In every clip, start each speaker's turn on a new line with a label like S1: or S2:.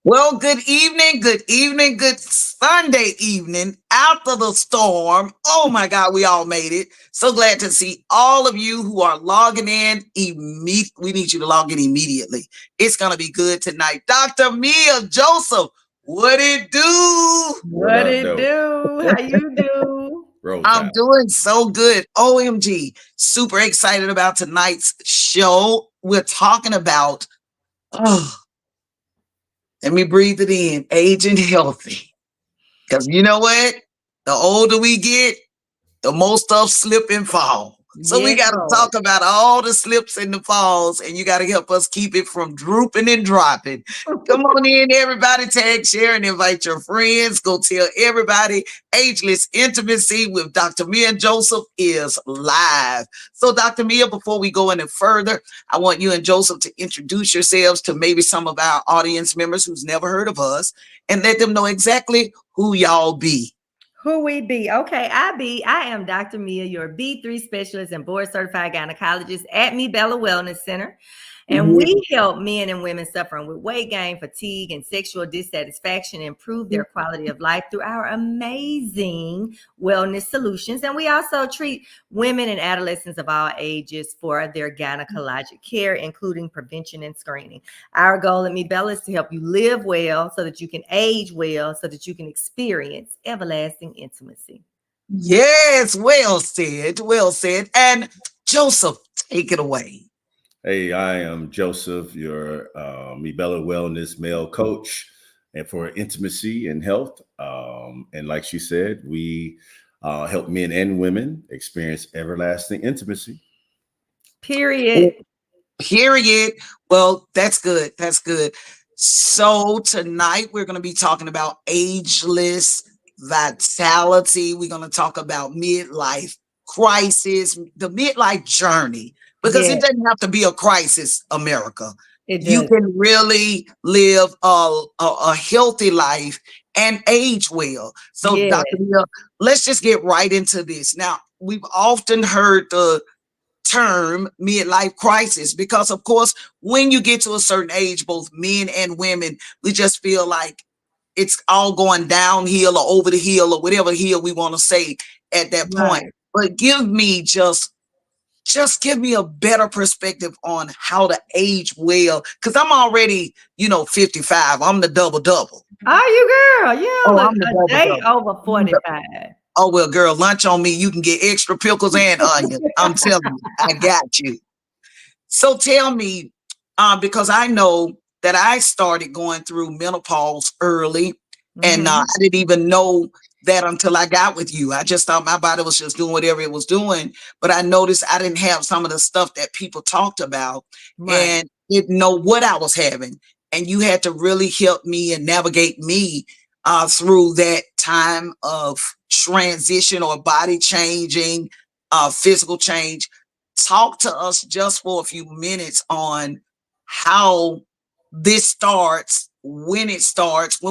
S1: Well, good evening, good Sunday evening after the storm. Oh my God, we all made it. So glad to see all of you who are logging in. We need you to log in immediately. It's going to be good tonight. Dr. Mia Joseph, what it do?
S2: What
S3: What
S2: up,
S3: it
S2: though?
S3: do? How you do?
S2: Roll
S1: I'm
S2: Tide.
S1: doing so good. OMG. Super excited about tonight's show. We're talking about, oh, let me breathe it in, aging healthy. Because you know what? The older we get, the more stuff slip and fall. So we
S3: Yes,
S1: got to
S3: Lord.
S1: talk about all the slips and the falls, and you got to help us keep it from drooping and dropping. Come on in, everybody. Tag, share, and invite your friends. Go tell everybody. Ageless Intimacy with Dr. Mia and Joseph is live. So, Dr. Mia, before we go any further, I want you and Joseph to introduce yourselves to maybe some of our audience members who's never heard of us and let them know exactly who y'all be.
S3: Who we be? Okay, I am Dr. Mia, your B3 specialist and board certified gynecologist at Me Bella Wellness Center. And
S1: Yeah.
S3: we help men and women suffering with weight gain, fatigue, and sexual dissatisfaction improve their quality of life through our amazing wellness solutions. And we also treat women and adolescents of all ages for their gynecologic care, including prevention and screening. Our goal at Me Bella is to help you live well so that you can age well, so that you can experience everlasting intimacy.
S1: Yes, well said, well said. And Joseph, take it away.
S2: Hey, I am Joseph, your Mibella Wellness male coach, and for intimacy and health. And like she said, we help men and women experience everlasting intimacy.
S3: Period.
S1: Period. Well, that's good. That's good. So tonight we're going to be talking about ageless vitality. We're going to talk about midlife crisis, the midlife journey, because it
S3: Yes,
S1: doesn't have to be a crisis, America.
S3: it
S1: You
S3: does.
S1: can really live a healthy life and age well. So, Dr.
S3: Yes.
S1: Miller, let's just get right into this. Now, we've often heard the term midlife crisis because of course when you get to a certain age, both men and women, we just feel like it's all going downhill or over the hill or whatever hill we want to say at that point.
S3: Right.
S1: But give me just give me a better perspective on how to age well, because I'm already 55. I'm the double.
S3: Are you, girl? You
S1: Oh,
S3: look
S1: I'm the
S3: a day
S1: double.
S3: over 45.
S1: Oh well, girl, lunch on me, you can get extra pickles and onions. I'm telling you, I got you. So tell me, because I know that I started going through menopause early, and I
S3: Hmm.
S1: didn't even know that until I got with you. I just thought my body was just doing whatever it was doing, but I noticed I didn't have some of the stuff that people talked about,
S3: Right.
S1: and didn't know what I was having. And you had to really help me and navigate me through that time of transition or body changing, physical change. Talk to us just for a few minutes on how this starts, when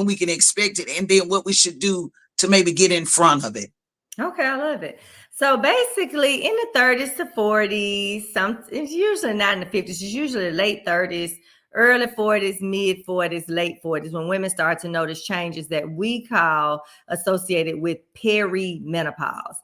S1: we can expect it, and then what we should do to maybe get in front of it.
S3: Okay, I love it. So basically, in the 30s to 40s, it's usually not in the 50s, it's usually late 30s, early 40s, mid 40s, late 40s, when women start to notice changes that we call associated with perimenopause.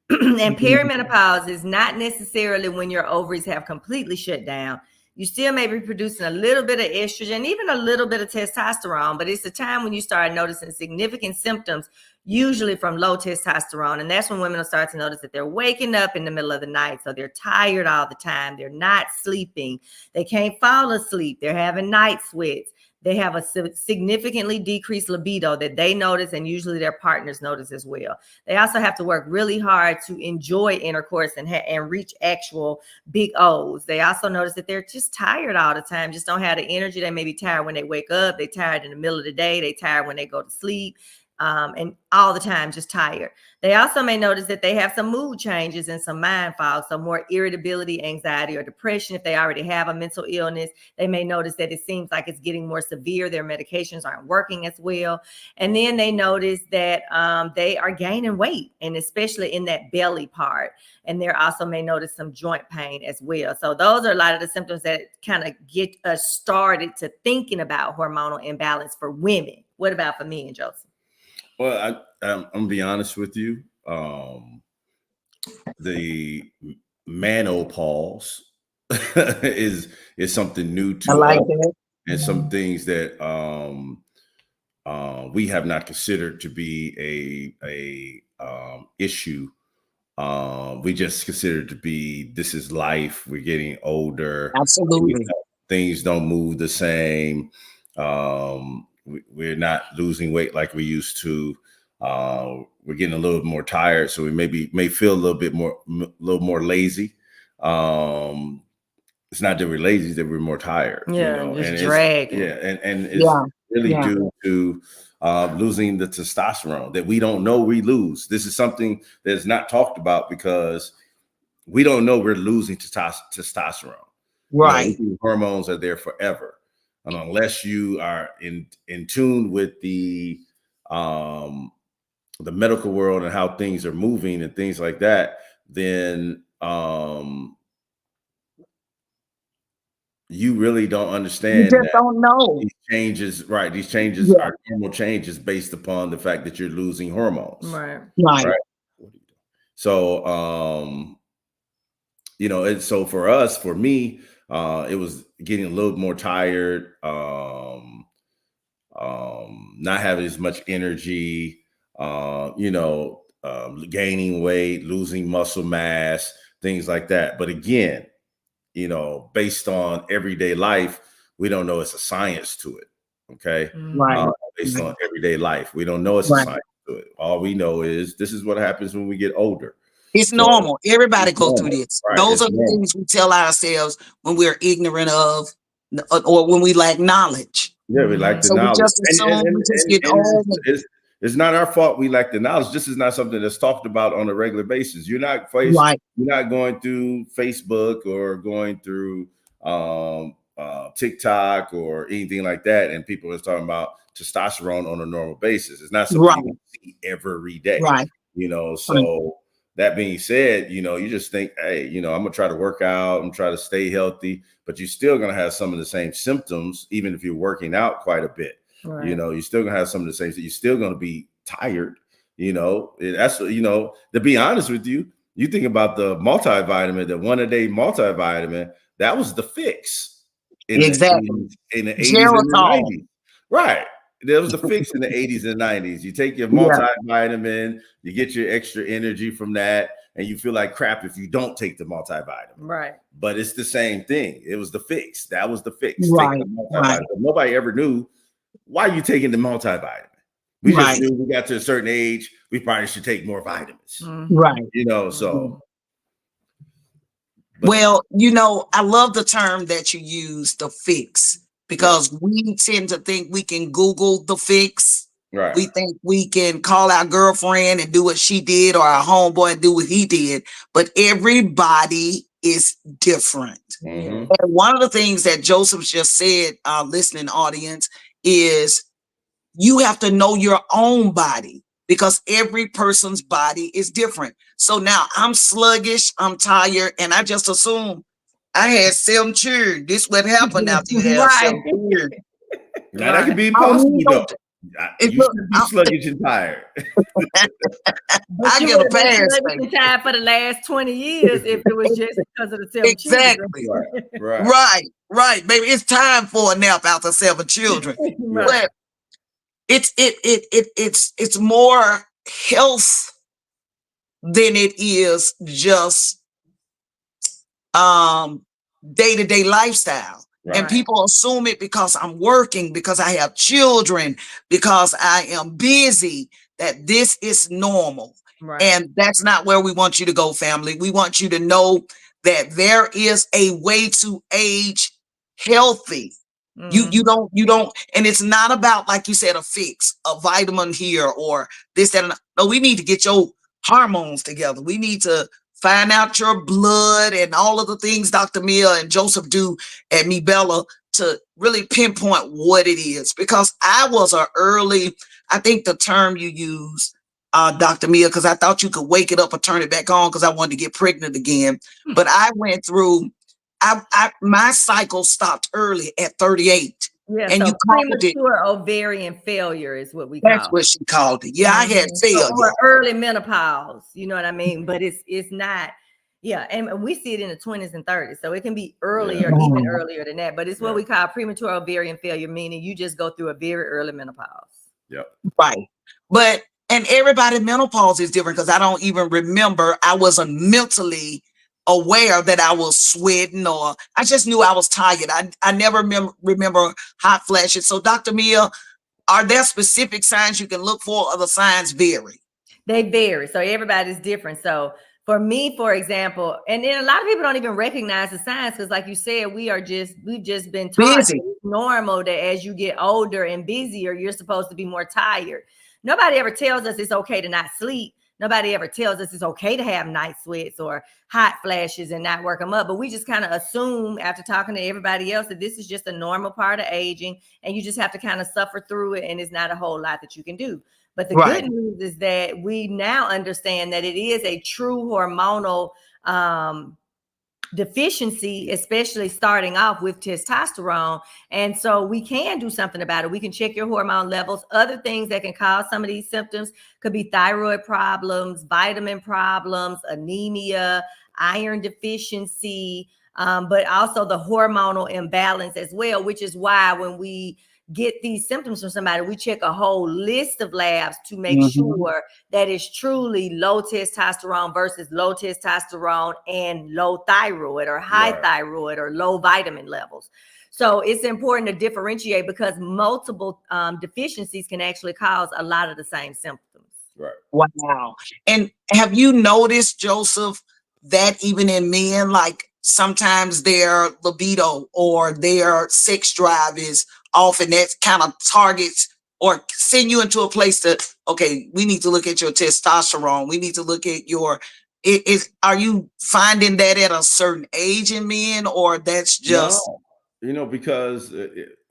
S3: And perimenopause is not necessarily when your ovaries have completely shut down. You still may be producing a little bit of estrogen, even a little bit of testosterone, but it's the time when you start noticing significant symptoms, usually from low testosterone. And that's when women will start to notice that they're waking up in the middle of the night. So they're tired all the time. They're not sleeping. They can't fall asleep. They're having night sweats. They have a significantly decreased libido that they notice, and usually their partners notice as well. They also have to work really hard to enjoy intercourse and reach actual big O's. They also notice that they're just tired all the time, just don't have the energy. They may be tired when they wake up. They're tired in the middle of the day. They're tired when they go to sleep. and all the time just tired. They also may notice that they have some mood changes and some mind fog, so more irritability, anxiety, or depression. If they already have a mental illness, they may notice that it seems like it's getting more severe. Their medications aren't working as well. And then they notice that they are gaining weight, and especially in that belly part. And they also may notice some joint pain as well. So those are a lot of the symptoms that kind of get us started to thinking about hormonal imbalance for women. What about for men, Joseph?
S2: Well, I'm gonna be honest with you. The menopause is something new
S1: I
S2: to
S1: like
S2: us,
S1: that.
S2: and some things that we have not considered to be a issue. We just consider it to be, this is life. We're getting older.
S1: Absolutely.
S2: Things don't move the same. We're not losing weight like we used to. We're getting a little more tired, so we may feel a little more lazy. It's not that we're lazy, that we're more tired.
S3: Yeah,
S2: and
S3: just dragging.
S2: it's really due to losing the testosterone that we don't know we lose. This is something that is not talked about because we don't know we're losing testosterone.
S1: Right.
S2: Hormones are there forever, and unless you are in tune with the medical world and how things are moving and things like that, then you really don't understand.
S1: You just don't know.
S2: These changes, right? These changes are normal changes based upon the fact that you're losing hormones.
S3: Right.
S2: So, so for us, for me, it was getting a little more tired, not having as much energy, gaining weight, losing muscle mass, things like that. But again, based on everyday life, we don't know it's a science to it. Okay.
S1: Right.
S2: Based on everyday life, we don't know it's a science to it. All we know is this is what happens when we get older.
S1: It's normal. Everybody goes through this. Right. Those are the things we tell ourselves when we're ignorant of, or when we lack knowledge.
S2: Yeah, we lack the knowledge.
S1: We just assume we just get old.
S2: It's not our fault we lack the knowledge. This is not something that's talked about on a regular basis. You're not going through Facebook or going through TikTok or anything like that, and people are talking about testosterone on a normal basis. It's not something you see every day.
S1: Right.
S2: So that being said, you just think, hey, I'm gonna try to work out, I'm trying to stay healthy, but you're still gonna have some of the same symptoms, even if you're working out quite a bit. Right. You're still gonna have some of the same. You're still gonna be tired. That's to be honest with you, you think about the multivitamin, the 1-a-day multivitamin, that was the fix in the 80s and the 90s. Right. There was the fix in the 80s and 90s. You take your multivitamin, you get your extra energy from that, and you feel like crap if you don't take the multivitamin.
S3: Right.
S2: But it's the same thing. It was the fix. That was the fix.
S1: Right.
S2: Nobody ever knew why you taking the multivitamin. We just knew we got to a certain age, we probably should take more vitamins.
S1: Right.
S2: So.
S1: Well, I love the term that you use, the fix, because we tend to think we can Google the fix.
S2: Right.
S1: We think we can call our girlfriend and do what she did, or our homeboy and do what he did. But everybody is different.
S2: Mm-hmm.
S1: And one of the things that Joseph just said, our listening audience, is you have to know your own body, because every person's body is different. So now I'm sluggish, I'm tired, and I just assume I had 7 children. This what happened after you have 7 children.
S2: Now that could be possible, though. You should be sluggish and tired.
S3: I get a pass. Sluggish and tired for the last 20 years if it was just because of the 7 children.
S1: Right. Baby, it's time for a nap after 7 children. But it's more health than it is just day-to-day lifestyle. Right. And people assume it because I'm working, because I have children, because I am busy, that this is normal. Right. And that's not where we want you to go, family. We want you to know that there is a way to age healthy. You don't, and it's not about, like you said, a fix, a vitamin here or this, that, and no, we need to get your hormones together. We need to find out your blood and all of the things Dr. Mia and Joseph do at Me Bella to really pinpoint what it is. Because I was I think the term you use, Dr. Mia, because I thought you could wake it up or turn it back on because I wanted to get pregnant again. But I went through, my cycle stopped early at 38.
S3: Yeah,
S1: and
S3: so
S1: you called it,
S3: premature ovarian failure is what we
S1: that's
S3: call
S1: what
S3: it.
S1: she called it. Yeah, I had failure.
S3: Or early menopause, you know what I mean? But it's not, yeah, and we see it in the 20s and 30s. So it can be earlier, even earlier than that. But it's what we call premature ovarian failure, meaning you just go through a very early menopause.
S2: Yep.
S1: Right. But, and everybody menopause is different because I don't even remember. I wasn't mentally aware that I was sweating, or I just knew I was tired. I never remember hot flashes. So Dr. Mia, are there specific signs you can look for, or the signs vary?
S3: They vary. So everybody's different. So for me, for example, and then a lot of people don't even recognize the signs because, like you said, we've just been taught
S1: Busy.
S3: it's normal that as you get older and busier, you're supposed to be more tired. Nobody ever tells us it's okay to not sleep. Nobody ever tells us it's okay to have night sweats or hot flashes and not work them up. But we just kind of assume after talking to everybody else that this is just a normal part of aging and you just have to kind of suffer through it. And it's not a whole lot that you can do. But the good news is that we now understand that it is a true hormonal deficiency, especially starting off with testosterone. And so we can do something about it. We can check your hormone levels. Other things that can cause some of these symptoms could be thyroid problems, vitamin problems, anemia, iron deficiency, but also the hormonal imbalance as well, which is why when we get these symptoms from somebody, we check a whole list of labs to make sure that it's truly low testosterone versus low testosterone and low thyroid or high thyroid or low vitamin levels. So it's important to differentiate because multiple deficiencies can actually cause a lot of the same symptoms.
S2: Right.
S1: Wow. And have you noticed, Joseph, that even in men, like sometimes their libido or their sex drive is off, and that kind of targets or send you into a place that, okay, we need to look at your testosterone. We need to look at your, are you finding that at a certain age in men, or that's just?
S2: No, because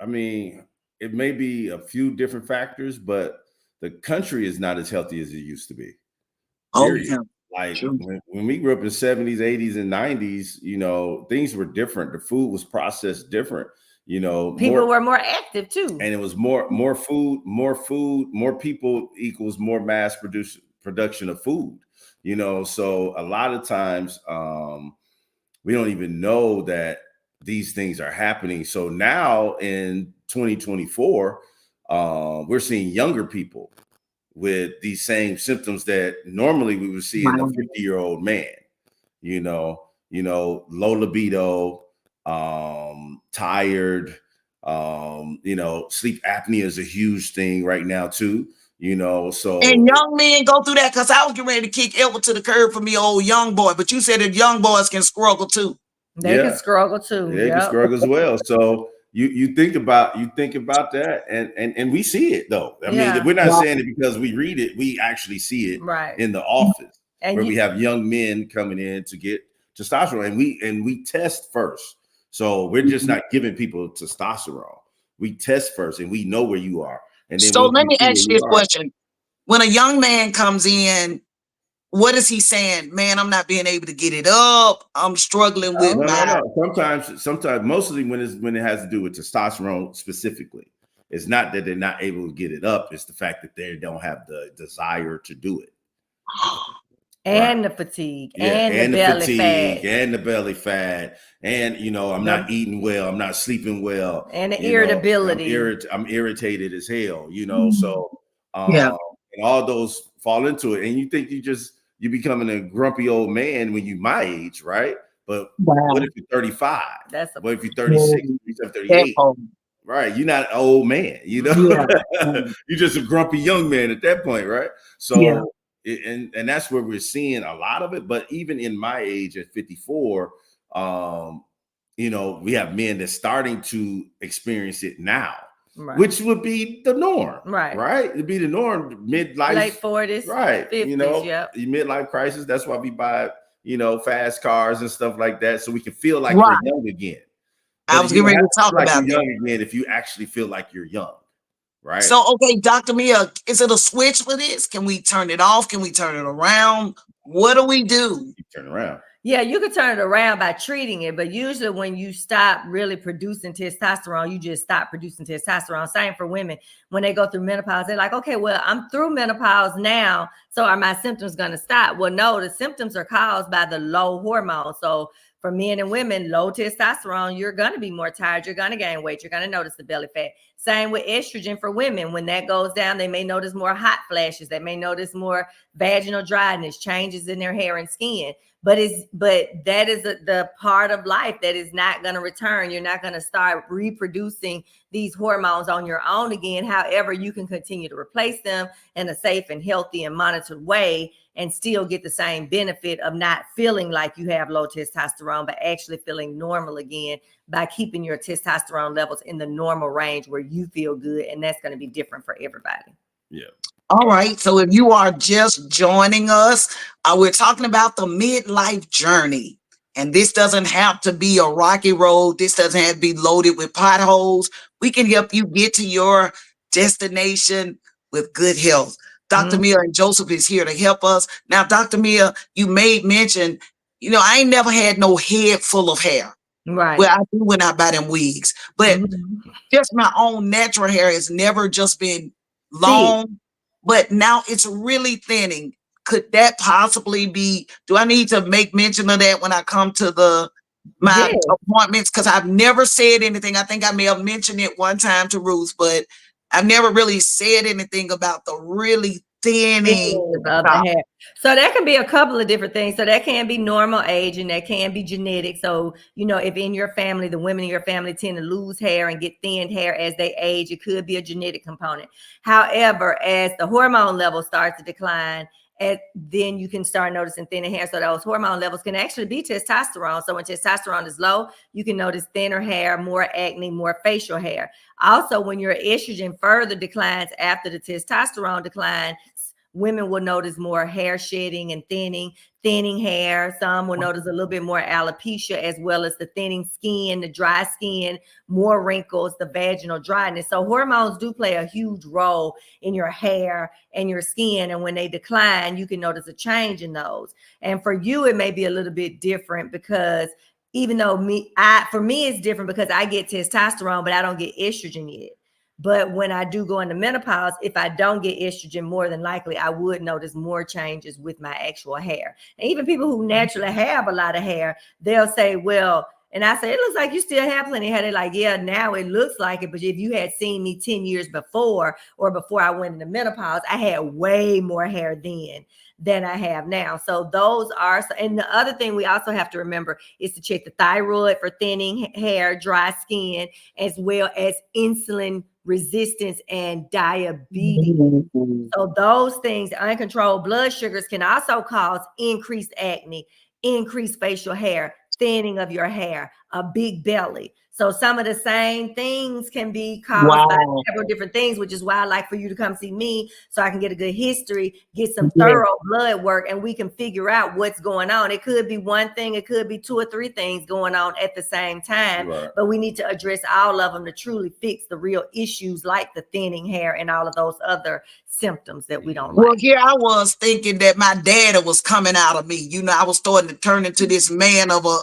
S2: I mean, it may be a few different factors, but the country is not as healthy as it used to be. Period.
S1: Oh, yeah.
S2: Like when we grew up in the 70s, 80s, and 90s, things were different. The food was processed different.
S3: People were more active too.
S2: And it was more food, more people equals more mass production of food. So a lot of times we don't even know that these things are happening. So now in 2024, we're seeing younger people with these same symptoms that normally we would see in a 50-year-old man, low libido, tired, sleep apnea is a huge thing right now too, so.
S1: And young men go through that, because I was getting ready to kick Edward to the curb for me, old young boy, but you said that young boys can struggle too.
S3: They can struggle too.
S2: They can struggle as well. So you think about that, and we see it though. I mean, we're not saying it because we read it. We actually see it in the office, where we have young men coming in to get testosterone, and we test first. So we're just not giving people testosterone. We test first, and we know where you are. And then
S1: so let me ask you this question: when a young man comes in, what is he saying? Man, I'm not being able to get it up. I'm struggling with
S2: Sometimes, mostly when it has to do with testosterone specifically, it's not that they're not able to get it up. It's the fact that they don't have the desire to do it.
S3: And the fatigue, and the belly fat,
S2: and the belly fat, and I'm not eating well, I'm not sleeping well,
S3: and the irritability.
S2: I'm irritated as hell, so and all those fall into it. And you think you're becoming a grumpy old man when you're my age, right? But what if you're 35? What if you're 36? You're 38? Right, you're not an old man, you're just a grumpy young man at that point, right? So and that's where we're seeing a lot of it. But even in my age at 54, we have men that's starting to experience it now,
S3: right.
S2: which would be the norm,
S3: right?
S2: Right? It'd be the norm, midlife,
S3: Late 40s,
S2: right?
S3: 50s, yep.
S2: Midlife crisis. That's why we buy, fast cars and stuff like that, so we can feel like
S1: Right.
S2: we're young again.
S1: I
S2: But
S1: was
S2: you
S1: getting
S2: don't
S1: ready
S2: have
S1: to
S2: to
S1: talk
S2: feel like
S1: about
S2: you're
S1: that.
S2: young again if you actually feel like you're young, right?
S1: So, okay, Dr. Mia, is it a switch for this? Can we turn it off? Can we turn it around? What do we do?
S2: You turn around.
S3: Yeah, you can turn it around by treating it, but usually when you stop really producing testosterone, you just stop producing testosterone. Same for women. When they go through menopause, they're like, okay, well, I'm through menopause now, so are my symptoms going to stop? Well, no, the symptoms are caused by the low hormones. So for men and women, low testosterone, you're going to be more tired. You're going to gain weight. You're going to notice the belly fat. Same with estrogen for women. When that goes down, they may notice more hot flashes. They may notice more vaginal dryness, changes in their hair and skin. But that is the part of life that is not going to return. You're not going to start reproducing these hormones on your own again. However, you can continue to replace them in a safe and healthy and monitored way and still get the same benefit of not feeling like you have low testosterone, but actually feeling normal again by keeping your testosterone levels in the normal range where you feel good. And that's going to be different for everybody.
S2: Yeah.
S1: All right. So if you are just joining us, we're talking about the midlife journey. And this doesn't have to be a rocky road. This doesn't have to be loaded with potholes. We can help you get to your destination with good health. Dr. Mia and Joseph is here to help us. Now, Dr. Mia, you made mention, I ain't never had no head full of hair.
S3: Right.
S1: Well, I do when I buy them wigs, but just my own natural hair has never just been long, but now it's really thinning. Could that possibly be, do I need to make mention of that when I come to my appointments? Because I've never said anything. I think I may have mentioned it one time to Ruth, but I've never really said anything about the really thinning
S3: of the hair. So that can be a couple of different things. So that can be normal age and that can be genetic. So, if in your family, the women in your family tend to lose hair and get thinned hair as they age, it could be a genetic component. However, as the hormone level starts to decline, then you can start noticing thinner hair. So those hormone levels can actually be testosterone. So when testosterone is low, you can notice thinner hair, more acne, more facial hair. Also, when your estrogen further declines after the testosterone decline, women will notice more hair shedding and thinning hair. Some will notice a little bit more alopecia, as well as the thinning skin, the dry skin, more wrinkles, the vaginal dryness. So hormones do play a huge role in your hair and your skin. And when they decline, you can notice a change in those. And for you, it may be a little bit different because even though for me, it's different because I get testosterone, but I don't get estrogen yet. But when I do go into menopause, if I don't get estrogen, more than likely I would notice more changes with my actual hair. And even people who naturally have a lot of hair, they'll say, well, and I say, it looks like you still have plenty of hair. They're like, yeah, now it looks like it. But if you had seen me 10 years before or before I went into menopause, I had way more hair then than I have now. So those are, and the other thing we also have to remember is to check the thyroid for thinning hair, dry skin, as well as insulin resistance and diabetes. So those things, uncontrolled blood sugars, can also cause increased acne, increased facial hair, thinning of your hair, a big belly. So some of the same things can be caused by several different things, which is why I like for you to come see me so I can get a good history, get some thorough blood work, and we can figure out what's going on. It could be one thing, it could be 2 or 3 things going on at the same time, but we need to address all of them to truly fix the real issues like the thinning hair and all of those other symptoms that we don't like.
S1: Well, here I was thinking that my daddy was coming out of me. I was starting to turn into this man of a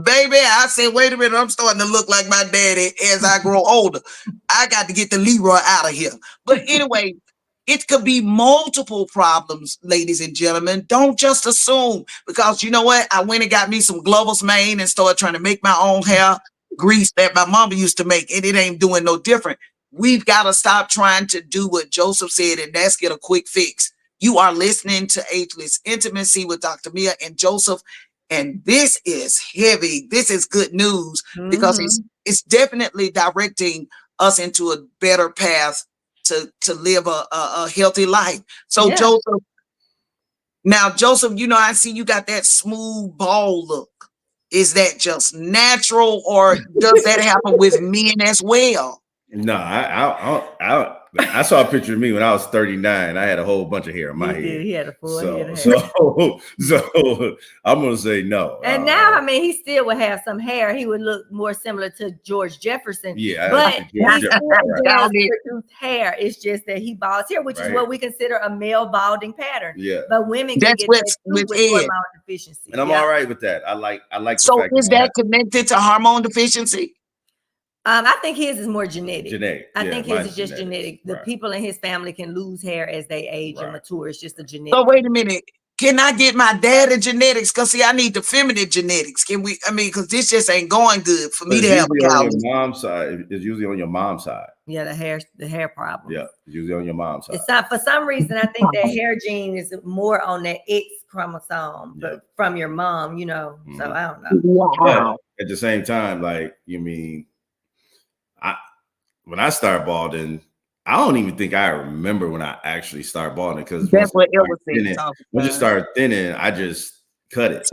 S1: baby. I said, wait a minute, I'm starting to look like my daddy as I grow older. I got to get the Leroy out of here. But anyway, it could be multiple problems, ladies and gentlemen. Don't just assume, because you know what? I went and got me some Glover's mane and started trying to make my own hair grease that my mama used to make, and it ain't doing no different. We've got to stop trying to do what Joseph said, and that's get a quick fix. You are listening to Ageless Intimacy with Dr. Mia and Joseph, and this is heavy. This is good news because it's definitely directing us into a better path to live a healthy life. So Joseph, I see you got that smooth bald look. Is that just natural, or does that happen with men as well?
S2: No, I saw a picture of me when I was 39. I had a whole bunch of hair in my
S3: He did.
S2: head.
S3: He had a full head of hair.
S2: So I'm gonna say no.
S3: And now, I mean, he still would have some hair. He would look more similar to George Jefferson.
S2: Yeah,
S3: but he
S2: George
S3: still
S2: Jefferson,
S3: does produce hair. It's just that he balds hair, which is what we consider a male balding pattern.
S2: Yeah,
S3: but women can get that too with hormone deficiency.
S2: And I'm all right with that. I like.
S1: So is that connected to hormone deficiency?
S3: I think his is more genetic. I think his is just
S2: genetic.
S3: The people in his family can lose hair as they age and mature. It's just a genetic.
S1: So wait a minute. Can I get my daddy genetics? Because see, I need the feminine genetics. Can we? I mean, because this just ain't going good for me to have a
S2: on your mom's side. It's usually on your mom's side.
S3: Yeah, the hair problem.
S2: Yeah, usually on your mom's side.
S3: It's not, for some reason, I think that hair gene is more on that X chromosome, but from your mom, you know. So I don't know.
S1: Wow.
S2: But at the same time, like, you mean, when I started balding, I don't even think I remember when I actually started balding, because
S1: that's what it was.
S2: When you started thinning, I just cut it.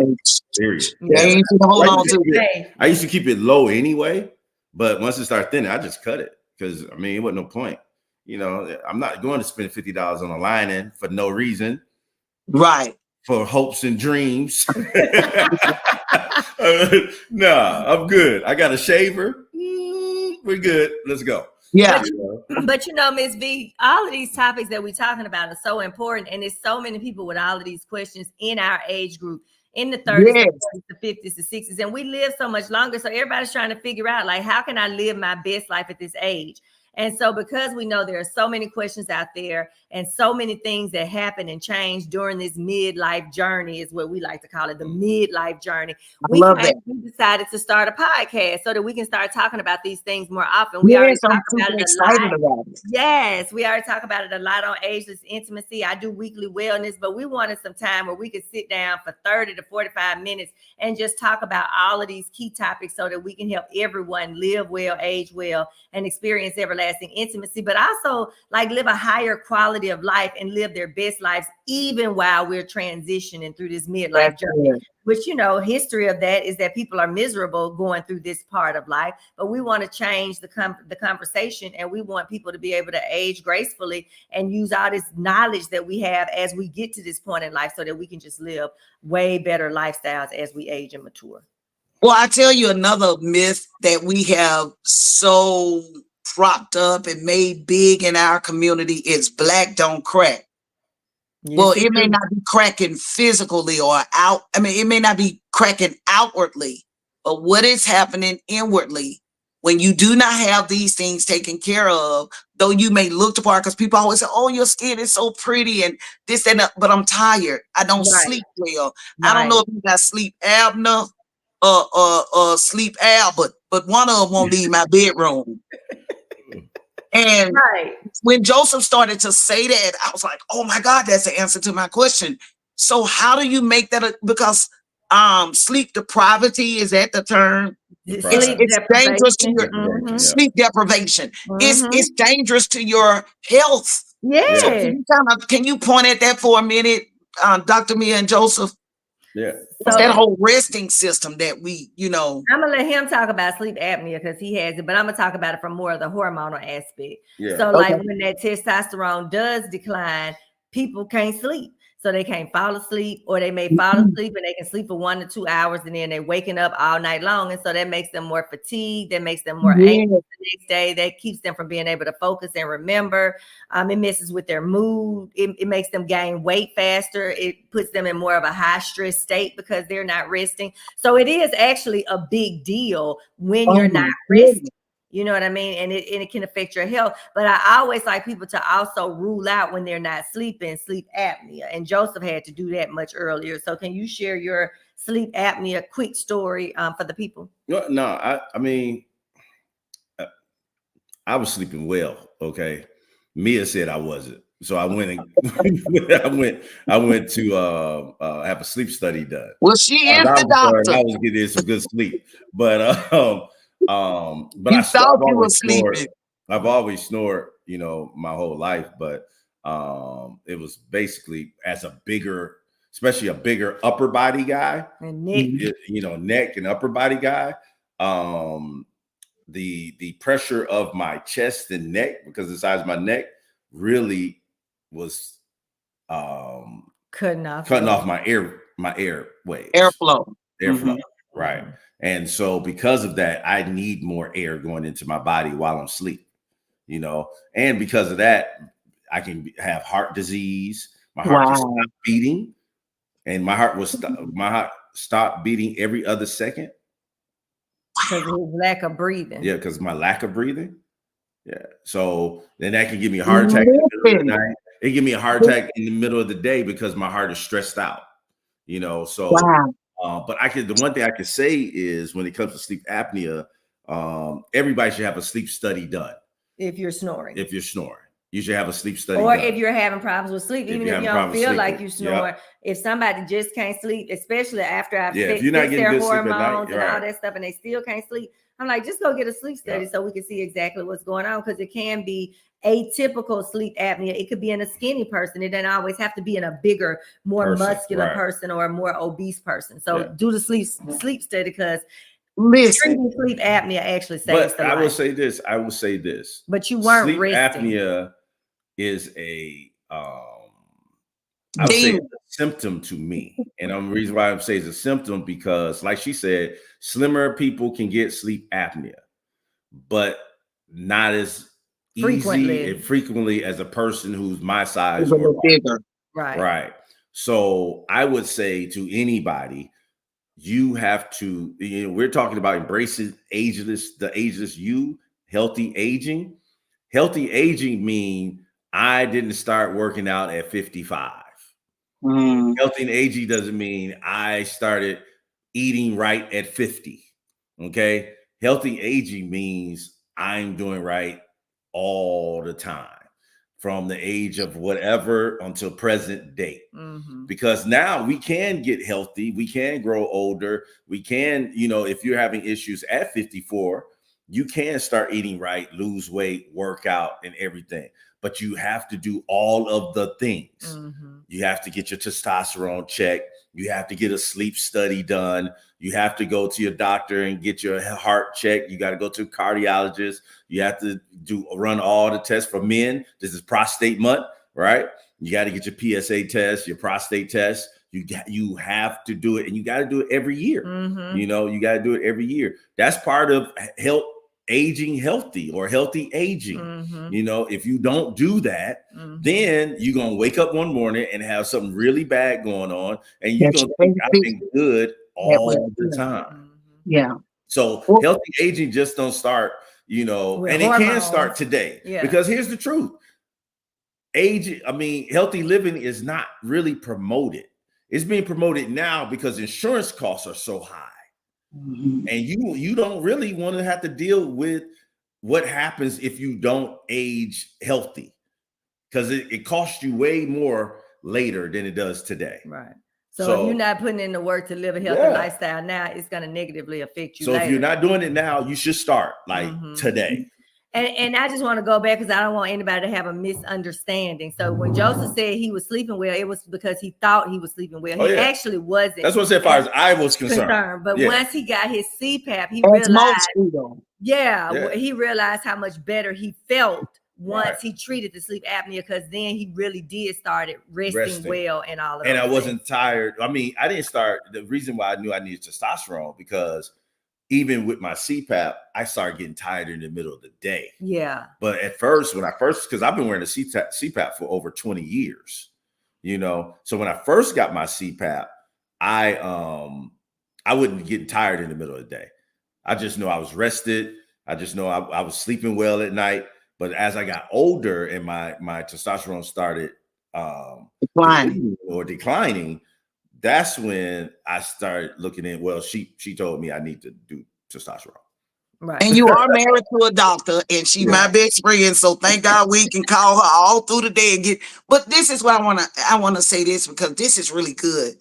S2: Period.
S1: Yeah. Hold on to
S2: it. I used to keep it low anyway, but once it started thinning, I just cut it, because I mean, it wasn't no point. You know, I'm not going to spend $50 on a lining for no reason.
S1: Right.
S2: For hopes and dreams. Nah, I'm good. I got a shaver. We're good. Let's go.
S1: Yeah.
S3: But you know, Ms. V, all of these topics that we're talking about are so important. And there's so many people with all of these questions in our age group, in the 30s, the 40s, the 50s, the 60s. And we live so much longer. So everybody's trying to figure out, like, how can I live my best life at this age? And so because we know there are so many questions out there and so many things that happen and change during this midlife journey, is what we like to call it, the midlife journey. We decided to start a podcast so that we can start talking about these things more often. We already talked about it a lot. Yes, we already talk about it a lot on Ageless Intimacy. I do weekly wellness, but we wanted some time where we could sit down for 30 to 45 minutes and just talk about all of these key topics so that we can help everyone live well, age well, and experience everlasting intimacy, but also like live a higher quality of life and live their best lives, even while we're transitioning through this midlife journey. Which, you know, history of that is that people are miserable going through this part of life, but we want to change the conversation, and we want people to be able to age gracefully and use all this knowledge that we have as we get to this point in life so that we can just live way better lifestyles as we age and mature.
S1: Well, I tell you another myth that we have so propped up and made big in our community is Black don't crack. Yes, well, it may not be cracking physically or out. I mean, it may not be cracking outwardly, but what is happening inwardly when you do not have these things taken care of, though you may look the part, because people always say, oh, your skin is so pretty and this and that, but I'm tired. I don't sleep well. I don't know if you got sleep apnea or sleep Albert, but one of them won't leave my bedroom. And when Joseph started to say that, I was like, oh my God, that's the answer to my question. So how do you make that? Because sleep deprivity, is that the term? It's dangerous to your sleep deprivation. It's dangerous to your health.
S3: Yeah.
S1: So can you point at that for a minute, Dr. Mia and Joseph?
S2: Yeah.
S1: So that whole resting system that we, you know.
S3: I'm gonna let him talk about sleep apnea because he has it, but I'm gonna talk about it from more of the hormonal aspect. Yeah. So like when that testosterone does decline, people can't sleep. So they can't fall asleep, or they may fall asleep and they can sleep for 1 to 2 hours and then they're waking up all night long. And so that makes them more fatigued. That makes them more anxious the next day. That keeps them from being able to focus and remember. It messes with their mood. It makes them gain weight faster. It puts them in more of a high stress state because they're not resting. So it is actually a big deal when you're not resting. You know what I mean? And it can affect your health. But I always like people to also rule out when they're not sleeping, sleep apnea. And Joseph had to do that much earlier. So can you share your sleep apnea quick story for the people?
S2: No, I mean, I was sleeping well. Okay. Mia said I wasn't. So I went and I went to have a sleep study done.
S1: Well, she is the doctor.
S2: I was getting some good sleep. But
S1: I thought you were sleeping.
S2: I've always snored, you know, my whole life, but it was basically as a bigger especially a bigger upper body guy,
S3: and neck,
S2: neck and upper body guy. The pressure of my chest and neck, because the size of my neck, really was
S3: cutting off
S2: my airways,
S1: airflow,
S2: right? And so because of that, I need more air going into my body while I'm asleep, and because of that, I can have heart disease. My heart can stop beating, and my heart stop beating every other second.
S3: Because of his lack of breathing.
S2: Yeah, because my lack of breathing. Yeah. So then that can give me a heart attack in the middle of the night. It give me a heart attack in the middle of the day because my heart is stressed out. So but the one thing I can say is when it comes to sleep apnea, everybody should have a sleep study done.
S3: If you're snoring.
S2: You should have a sleep study
S3: or
S2: done.
S3: If you're having problems with sleep, even if you don't feel like you snore.
S2: Yep.
S3: If somebody just can't sleep, especially after I've
S2: fixed their
S3: hormones and all that stuff and they still can't sleep, I'm like, just go get a sleep study so we can see exactly what's going on, because it can be atypical sleep apnea. It could be in a skinny person. It doesn't always have to be in a bigger, more muscular person or a more obese person. So do the sleep study, because treating sleep apnea actually saves the life.
S2: I will say this.
S3: But you weren't
S2: sleep
S3: resting.
S2: Apnea is a I would say a symptom to me. And the reason why I say it's a symptom, because like she said, slimmer people can get sleep apnea, but not as easy and frequently as a person who's my size or bigger. Right. So I would say to anybody, you have to, we're talking about embracing the ageless you, healthy aging. Healthy aging means I didn't start working out at 55. Healthy aging doesn't mean I started eating right at 50. Okay. Healthy aging means I'm doing right all the time from the age of whatever until present date. Because now we can get healthy. We can grow older. We can, if you're having issues at 54, you can start eating right, lose weight, work out and everything. But you have to do all of the things. You have to get your testosterone checked. You have to get a sleep study done. You have to go to your doctor and get your heart checked. You got to go to a cardiologist. You have to run all the tests for men. This is prostate month, right? You got to get your PSA test, your prostate test. You have to do it, and you got to do it every year. You got to do it every year. That's part of aging healthy or healthy aging. If you don't do that, then you're gonna wake up one morning and have something really bad going on, and you're gonna think I've been good all the time. So healthy aging just don't start, and it can start today. Because here's the truth. Healthy living is not really promoted. It's being promoted now because insurance costs are so high. And you don't really want to have to deal with what happens if you don't age healthy, because it costs you way more later than it does today.
S3: Right. So if you're not putting in the work to live a healthy lifestyle now, it's going to negatively affect you later.
S2: If you're not doing it now, you should start today.
S3: And I just want to go back, because I don't want anybody to have a misunderstanding. So when Joseph said he was sleeping well, it was because he thought he was sleeping well. He actually wasn't.
S2: That's what I said, as far as I was concerned.
S3: But once he got his CPAP, he realized, he realized how much better he felt once he treated the sleep apnea, because then he really did started resting well and all of that.
S2: And I wasn't tired. I didn't start. The reason why I knew I needed testosterone, because even with my CPAP, I started getting tired in the middle of the day. But at first, because I've been wearing a CPAP for over 20 years, so when I first got my CPAP, I wouldn't get tired in the middle of the day. I just know I was rested. I just know I was sleeping well at night. But as I got older and my testosterone started declining, that's when I started looking in. Well, she told me I need to do testosterone.
S3: Right.
S1: And you are married to a doctor, and she's my best friend. So thank God we can call her all through the day and get. But this is what I want to say this, because this is really good.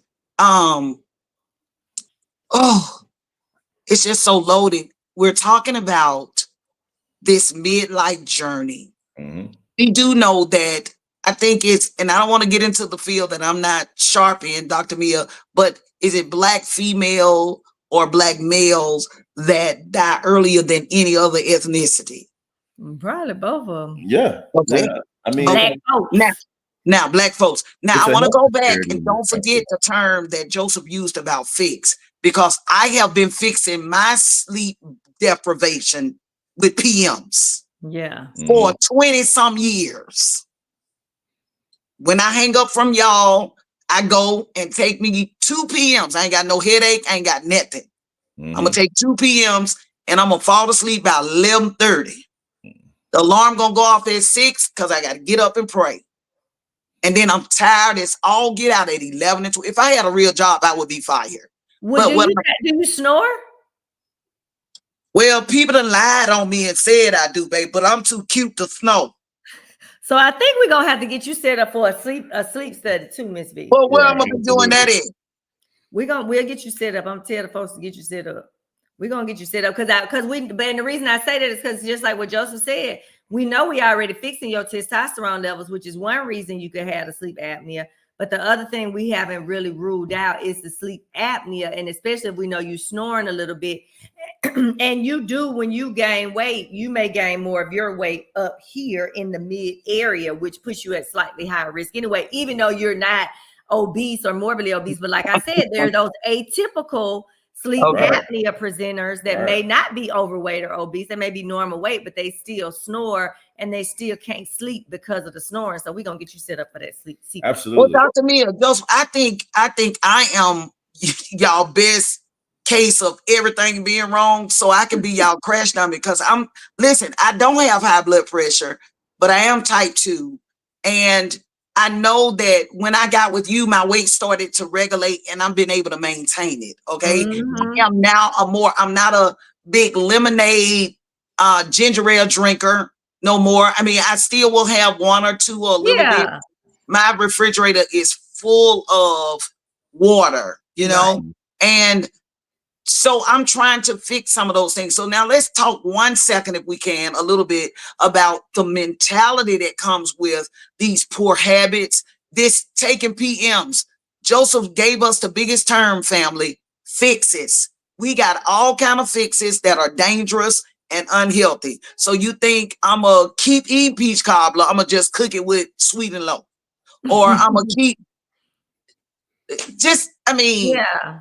S1: It's just so loaded. We're talking about this midlife journey. We do know that I think it's, and I don't want to get into the field that I'm not sharp in, Dr. Mia, but is it Black female or Black males that die earlier than any other ethnicity?
S3: Probably both of them.
S2: Yeah.
S1: Okay.
S2: Yeah. I mean,
S3: Black folks.
S1: Now, Black folks. Now,
S2: It's
S1: I
S2: a
S1: want to
S2: health
S1: go back
S2: disparity
S1: and
S2: in
S1: don't
S2: this
S1: forget
S2: country.
S1: the term that Joseph used about fix, because I have been fixing my sleep deprivation with PMs
S3: Yeah.
S1: for 20 some years. When I hang up from y'all, I go and take me 2 PMs. I ain't got no headache. I ain't got nothing. I'm going to take 2 PMs and I'm going to fall asleep by 11:30. The alarm going to go off at 6 because I got to get up and pray. And then I'm tired. It's all get out at 11 and 12. If I had a real job, I would be fired.
S3: Well, do you snore?
S1: Well, people done lied on me and said I do, babe, but I'm too cute to snore.
S3: So I think we're gonna have to get you set up for a sleep study too, Miss V.
S1: Well, where I'm gonna be doing that at?
S3: We'll get you set up. I'm telling the folks to get you set up. We're gonna get you set up but the reason I say that is because just like what Joseph said, we know we already fixing your testosterone levels, which is one reason you could have the sleep apnea. But the other thing we haven't really ruled out is the sleep apnea. And especially if we know you snoring a little bit. And you do, when you gain weight, you may gain more of your weight up here in the mid area, which puts you at slightly higher risk anyway, even though you're not obese or morbidly obese. But like I said, there are those atypical sleep apnea presenters that may not be overweight or obese. They may be normal weight, but they still snore and they still can't sleep because of the snoring. So we're gonna get you set up for that sleep.
S2: Absolutely.
S1: Well, Dr. Mia, I think I am y'all best case of everything being wrong, so I can be y'all crash dummy, because listen, I don't have high blood pressure, but I am type 2. And I know that when I got with you, my weight started to regulate and I've been able to maintain it. Okay. I am now I'm not a big lemonade, ginger ale drinker no more. I mean, I still will have 1 or 2 or a little bit. My refrigerator is full of water, you know, and so I'm trying to fix some of those things. So now let's talk 1 second, if we can, a little bit about the mentality that comes with these poor habits, this taking PMs. Joseph gave us the biggest term, family, fixes. We got all kind of fixes that are dangerous and unhealthy. So you think I'm going to keep eating peach cobbler, I'm going to just cook it with sweet and low. Or I'm going to keep it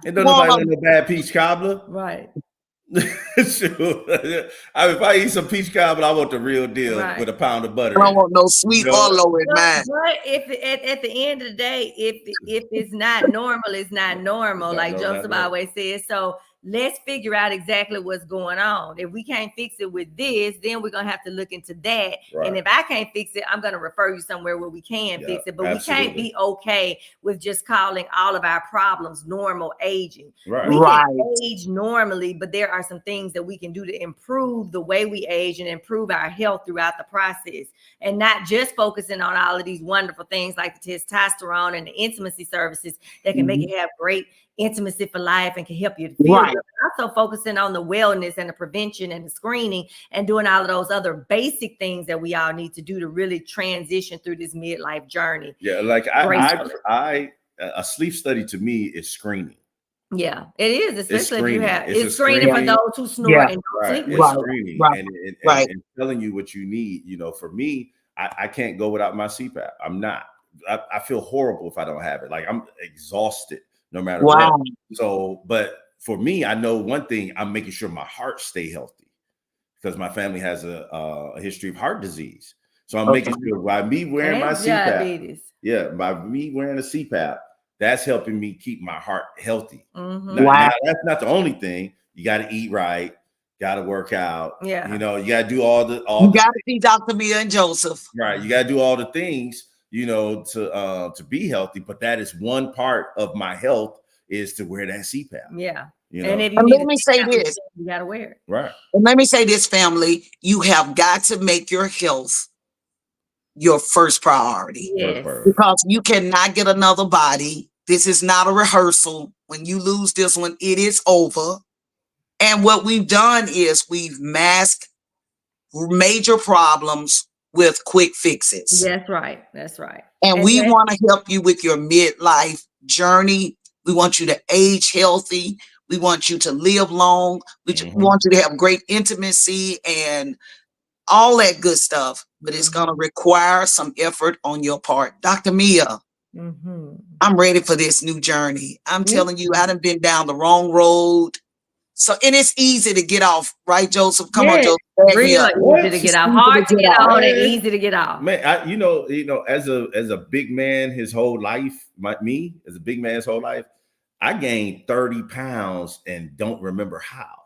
S2: don't nobody want no bad peach cobbler.
S3: Right.
S2: Sure. If I eat some peach cobbler, I want the real deal with a pound of butter.
S1: I don't want no sweet or low in mine.
S3: But if at the end of the day, if it's not normal, it's not normal, like Joseph always says. So let's figure out exactly what's going on. If we can't fix it with this, then we're going to have to look into that. Right. And if I can't fix it, I'm going to refer you somewhere where we can fix it. But we can't be okay with just calling all of our problems normal aging.
S2: Right.
S3: We can age normally, but there are some things that we can do to improve the way we age and improve our health throughout the process. And not just focusing on all of these wonderful things like the testosterone and the intimacy services that can make you have great intimacy for life and can help you to feel good. Also focusing on the wellness and the prevention and the screening and doing all of those other basic things that we all need to do to really transition through this midlife journey.
S2: Yeah, like a sleep study to me is screening.
S3: Yeah, it is, especially if you have it's screening for those who snore and don't sleep.
S2: It's screening and telling you what you need. You know, for me, I can't go without my CPAP. I'm not. I feel horrible if I don't have it. Like I'm exhausted no matter what. So, but for me, I know one thing, I'm making sure my heart stay healthy because my family has a history of heart disease. So I'm making sure by me wearing my CPAP, by me wearing a CPAP, that's helping me keep my heart healthy. Now, that's not the only thing. You got to eat right, got to work out. Yeah. You know, you got to do you
S1: got to see Dr. Mia and Joseph.
S2: Right. You got to do all the things, you know, to be healthy, but that is one part of my health is to wear that CPAP.
S3: Yeah.
S2: You know?
S3: And if
S1: let me say this,
S3: you got to wear it.
S2: Right.
S1: And let me say this, family, you have got to make your health your first priority.
S3: Yes.
S1: Because you cannot get another body. This is not a rehearsal. When you lose this one, it is over. And what we've done is we've masked major problems with quick fixes.
S3: That's right. That's right.
S1: And
S3: And
S1: we
S3: that,
S1: want to help you with your midlife journey. We want you to age healthy. We want you to live long. We
S2: Mhm.
S1: want you to have great intimacy and all that good stuff. But it's going to require some effort on your part. Dr. Mia,
S3: mm-hmm.
S1: I'm ready for this new journey. I'm
S3: Me
S1: telling you, I done been down the wrong road. So, and it's easy to get off, right, Joseph? Come on,
S3: Yeah,
S1: Joseph, back me
S3: real
S1: up.
S3: easy to
S1: It's
S3: get off.
S1: easy to
S3: Hard to
S1: get
S3: get
S1: off.
S3: on and
S2: Man,
S3: easy to get off.
S2: man, as a big man, his whole life, me as a big man, his whole life, I gained 30 pounds and don't remember how.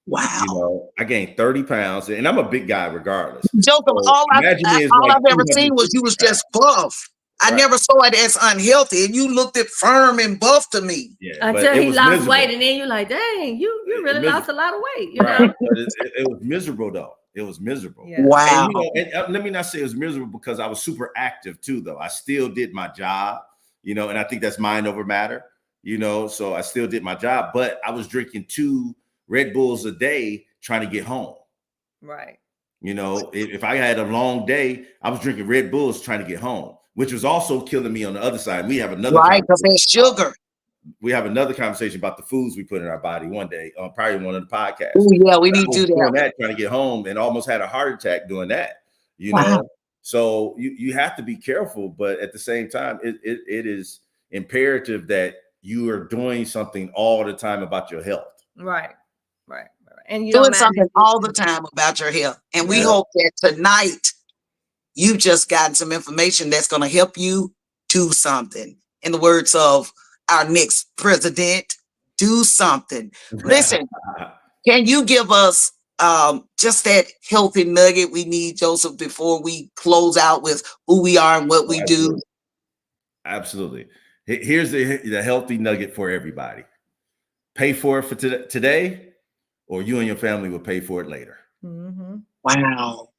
S1: Wow.
S2: I gained 30 pounds, and I'm a big guy regardless.
S1: Joseph,
S2: So imagine me as
S1: all
S2: like
S1: I've ever seen was
S2: 250
S1: you was
S2: pounds,
S1: just buff. I
S2: right?
S1: never saw it as unhealthy, and you looked it firm and buff to me.
S2: Yeah, but
S3: Until
S2: it
S3: he
S2: was
S3: lost weight,
S2: miserable.
S3: and then you're like, dang, you really lost
S2: Miserable.
S3: a lot of weight,
S2: Right. But it was miserable though. It was miserable.
S3: Yeah.
S2: And
S1: Wow.
S2: let me not say it was miserable because I was super active too, though. I still did my job, and I think that's mind over matter, so I still did my job, but I was drinking 2 Red Bulls a day trying to get home.
S3: Right.
S2: If I had a long day, I was drinking Red Bulls trying to get home, which was also killing me on the other side. We have another
S1: Right, because
S2: conversation.
S1: there's sugar.
S2: We have another conversation about the foods we put in our body one day on probably one of the podcasts.
S1: Oh, yeah, we
S2: But I
S1: need to
S2: was
S1: do
S2: doing
S1: that.
S2: that, trying to get home, and almost had a heart attack doing that.
S1: Wow.
S2: So you have to be careful, but at the same time, it is imperative that you are doing something all the time about your health.
S3: Right. And you
S1: Doing
S3: don't mind
S1: something all the time about your health. And we
S2: Yeah.
S1: hope that tonight you've just gotten some information that's going to help you do something. In the words of our next president, do something. Listen, can you give us just that healthy nugget we need, Joseph, before we close out with who we are and what we do?
S2: Absolutely. Here's the healthy nugget for everybody. Pay for it for today, or you and your family will pay for it later.
S3: Mm-hmm.
S1: Wow.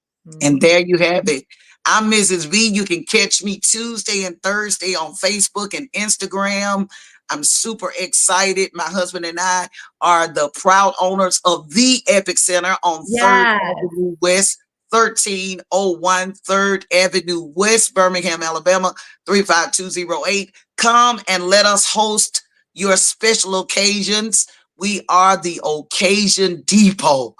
S1: And there you have it. I'm Mrs. V. You can catch me Tuesday and Thursday on Facebook and Instagram. I'm super excited. My husband and I are the proud owners of the Epic Center on 3rd Avenue West, 1301 3rd Avenue West, Birmingham, Alabama, 35208. Come and let us host your special occasions. We are the Occasion Depot.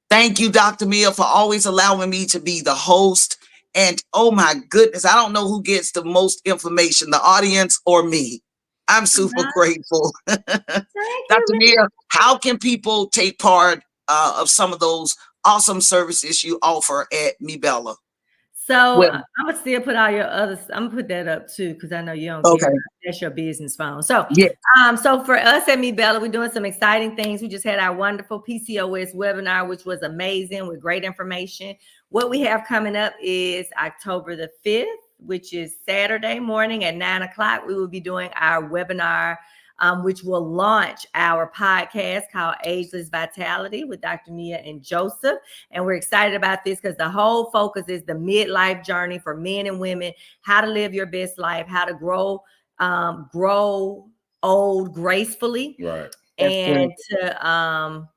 S1: Thank you, Dr. Mia, for always allowing me to be the host. And oh my goodness, I don't know who gets the most information, the audience or me. I'm super grateful. Dr. Mia, how can people take part of some of those awesome services you offer at Me Bella?
S3: So I'm gonna still put all your others. I'm gonna put that up too because I know you don't care. That's your business phone. So so for us at Me Bella, we're doing some exciting things. We just had our wonderful PCOS webinar, which was amazing with great information. What we have coming up is October the 5th, which is Saturday morning at 9 o'clock. We will be doing our webinar, which will launch our podcast called Ageless Vitality with Dr. Mia and Joseph. And we're excited about this because the whole focus is the midlife journey for men and women, how to live your best life, how to grow old gracefully,
S2: right?
S3: And to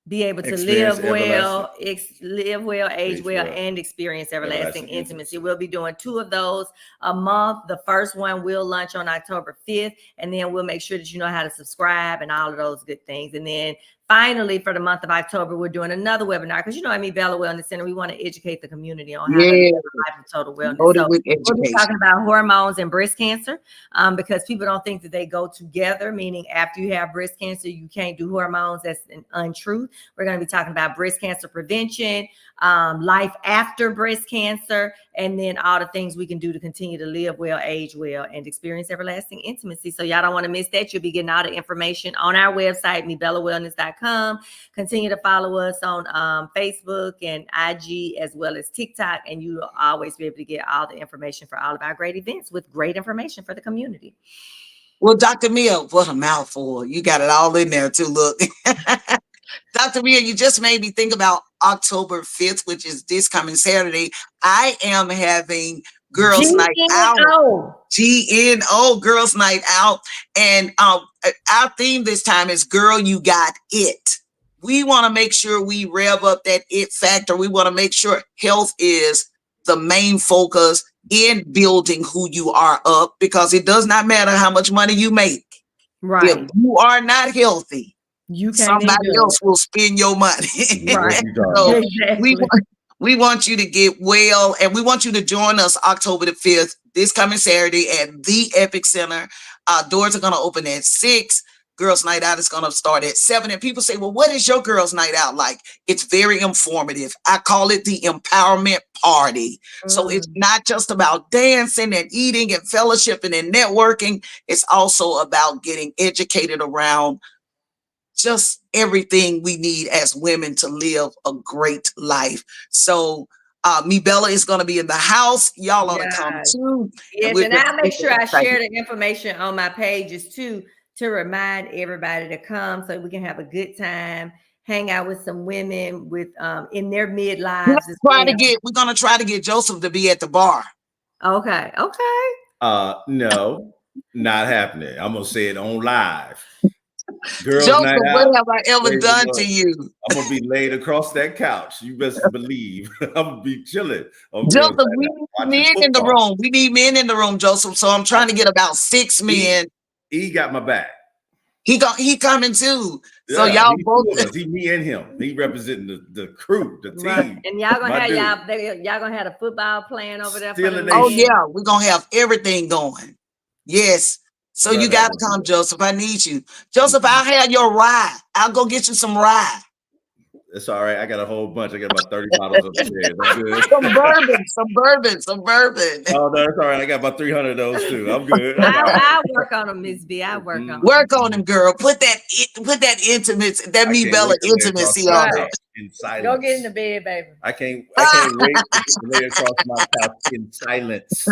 S3: be able to live well, age well, and experience everlasting intimacy. We'll be doing 2 of those a month. The first one will launch on October 5th, and then we'll make sure that you know how to subscribe and all of those good things. And then finally, for the month of October, we're doing another webinar because at Me Bella Wellness Center, we want to educate the community on how to live a life of total wellness. So we'll be talking about hormones and breast cancer because people don't think that they go together, meaning after you have breast cancer, you can't do hormones. That's an untruth. We're going to be talking about breast cancer prevention, life after breast cancer, and then all the things we can do to continue to live well, age well, and experience everlasting intimacy. So y'all don't want to miss that. You'll be getting all the information on our website, mebellawellness.com. Continue to follow us on Facebook and IG as well as TikTok, and you will always be able to get all the information for all of our great events with great information for the community.
S1: Well, Dr. Mia, what a mouthful. You got it all in there too, look. Dr. Mia, you just made me think about October 5th, which is this coming Saturday. I am having Girls Night Out. GNO, Girls Night Out. And our theme this time is Girl, You Got It. We want to make sure we rev up that it factor. We want to make sure health is the main focus in building who you are up, because it does not matter how much money you make. If
S3: Right.
S1: you are not healthy,
S3: You can't
S1: somebody
S3: enjoy
S1: else will spend your money.
S3: it.
S2: What
S3: Right.
S2: you talking
S1: So
S2: about?
S1: we
S3: Exactly.
S1: we want you to get well, and we want you to join us October the 5th, this coming Saturday at the Epic Center. Doors are going to open at 6. Girls' Night Out is going to start at 7. And people say, well, what is your girls' night out like? It's very informative. I call it the empowerment party. So it's not just about dancing and eating and fellowshipping and networking. It's also about getting educated around just everything we need as women to live a great life. So me Bella is going to be in the house. Y'all ought to come
S3: Yes.
S1: too.
S3: Yes,
S1: we're
S3: and
S1: just
S3: I'll make
S1: super
S3: sure I
S1: excited.
S3: share the information on my pages too, to remind everybody to come so we can have a good time, hang out with some women with in their midlives as well.
S1: We're gonna try to get Joseph to be at the bar.
S3: Okay.
S2: No, not happening. I'm gonna say it on live. Girls'
S1: Joseph,
S2: night
S1: what
S2: out.
S1: have I ever
S2: Praise the
S1: done
S2: Lord.
S1: to you?
S2: I'm gonna be laid across that couch. You best believe. I'm gonna be chilling on Girls'
S1: Joseph,
S2: Night
S1: we
S2: Out,
S1: need
S2: watching
S1: men in the
S2: football.
S1: room. We need men in the room, Joseph. So I'm trying to get about 6 men.
S2: He got my back.
S1: He coming too. So
S2: Yeah,
S1: y'all
S2: he
S1: both.
S2: two of us. He, me, and him. He representing the crew, the
S3: Right.
S2: team.
S3: And y'all gonna
S2: My
S3: have
S2: dude.
S3: y'all gonna have the football playing over there for
S2: Still
S3: the
S2: a
S3: men.
S1: Oh
S2: nation.
S1: yeah, we're gonna have everything going. Yes. So you
S2: Brother,
S1: gotta come, Joseph. I need you. Joseph, I'll have your ride. I'll go get you some ride.
S2: it's all right. I got a whole bunch. I got about 30 bottles upstairs. I'm good.
S1: Some bourbon.
S2: Oh, no, it's all right. I got about 300 of those too. I'm good.
S3: I work on them, Miss B. I work on them.
S1: Work on him, girl. Put that intimacy, that
S2: I
S1: me
S2: can't
S1: Bella
S2: wait to lay across
S1: intimacy
S2: my
S1: on
S3: Right.
S1: her.
S2: couch in silence.
S3: Go get in the bed, baby.
S2: I can't wait to lay across my couch in silence.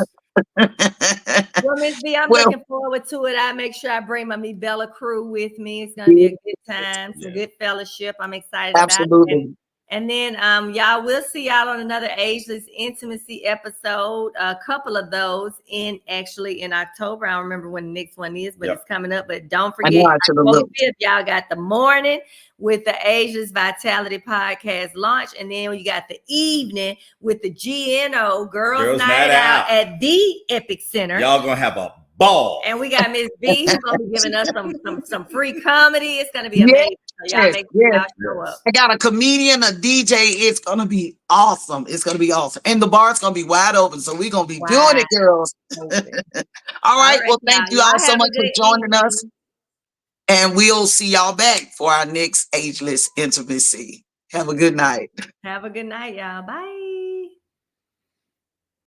S3: Well, Miss B, I'm
S1: Well,
S3: looking forward to it. I make sure I bring my Me Bella crew with me. It's gonna be a good time, some good fellowship. I'm excited about it.
S1: absolutely.
S3: And then y'all, we'll see y'all on another Ageless Intimacy episode. A couple of those in October. I don't remember when the next one is, but it's coming up. But don't forget, October 5th, y'all got the morning with the Ageless Vitality Podcast launch. And then you got the evening with the GNO Girls Night Out at the Epic Center.
S2: Y'all gonna have a ball.
S3: And we got Miss B who's gonna be giving us some free comedy. It's gonna be amazing. So y'all make sure y'all show up.
S1: I got a comedian, a DJ. It's gonna be awesome. It's gonna be awesome. And the bar's gonna be wide open. So we're gonna be doing it, girls. All right. Well, thank you all so much for joining us. And we'll see y'all back for our next Ageless Intimacy. Have a good night.
S3: Have a good night, y'all. Bye.